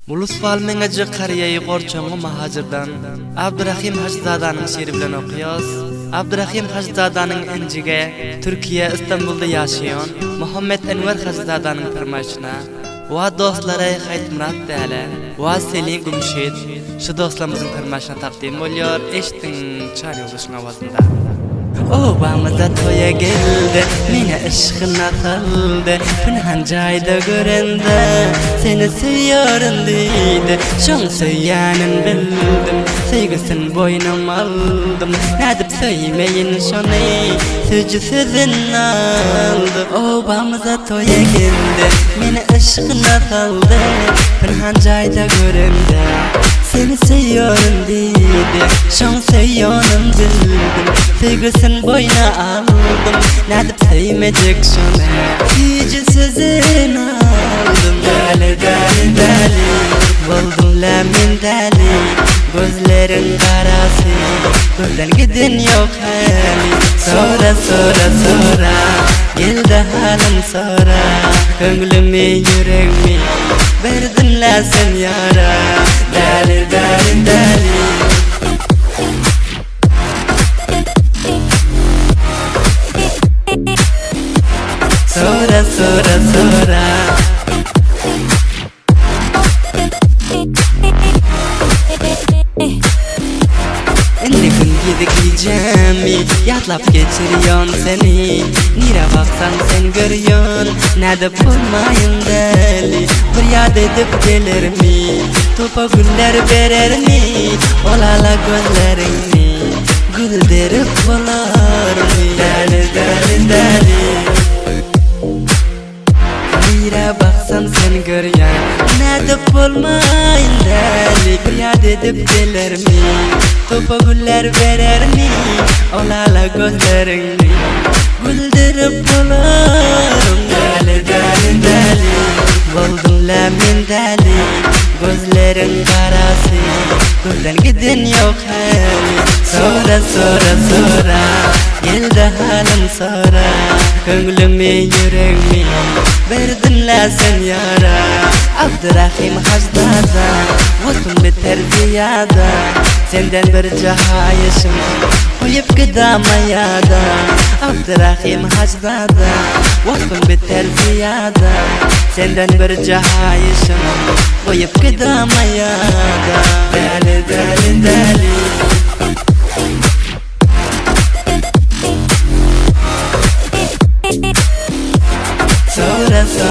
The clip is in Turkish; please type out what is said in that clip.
Mulus Falmengaji Qariyayi Qorçoňy Mahajirdan Abdurrahim Hajzadanyň şeýri bilen okuyýas. Abdurrahim Hajzadanyň enjige Türkiýe Istanbulda ýaşaýan Muhammed Enver Hajzadanyň permaşyna wa dostlary haýtmrat däle wa Selin Gümşet şu dostlarymyzyň permaşyna takdim bolýar. Eşitiň çar ýoldaşyň awazynda. Obamda toya geldi, mine aşkına kaldı. Pinhan jayda görende, seni seviyorum deydi. Şoň söýänin bildim, sevgisin boynuma aldım. Nädip söýmeyin şonu, söjüsüzin aldı. Obamda toya geldi, mine aşkına kaldı. Pinhan jayda görende, seni seviyorum deydi. Şoň söýänin bildim, sevgisin boyna aldım. Nädip söýmejek şonu, söjüsüzin aldım. Däli däli däli boldum lämin däli. Gözlerin garasy, gözden gidin yok hali. Sora sora sora, geldi halim sora. Köňlümi yüregimi berdinlä sen yara. Däli däli däli sora sora sora. Indi gün gidiklijämi, ýatlap geçirýän seni. Nire baksan sen görýän, nädip bolmaýyn däli. Bir ýad edip gelermi, topa güller berermi. Olala gözlerini gülderip bolarmy. Däli däli däli nire baksan sen görýän, nädip bolmaýyn däli. Bir ýad edip gelermi, topa güller berermi. Olala gözlerini gülderip bolarmy. Däli däli däli boldum lämin däli. Gözlerin garasy, gözden gidin yok hali. Sora sora sora, geldi halim sora. Köňlümi yüregimi berdinlä sen yara. Abdurrahim Hajzada, wagtym biter ziyada. Senden bir jahaýyşym koýup gidamaýada. Abdurrahim Hajzada, wagtym biter ziyada. Senden bir jahaýyşym koýup gidamaýada. Däli däli däli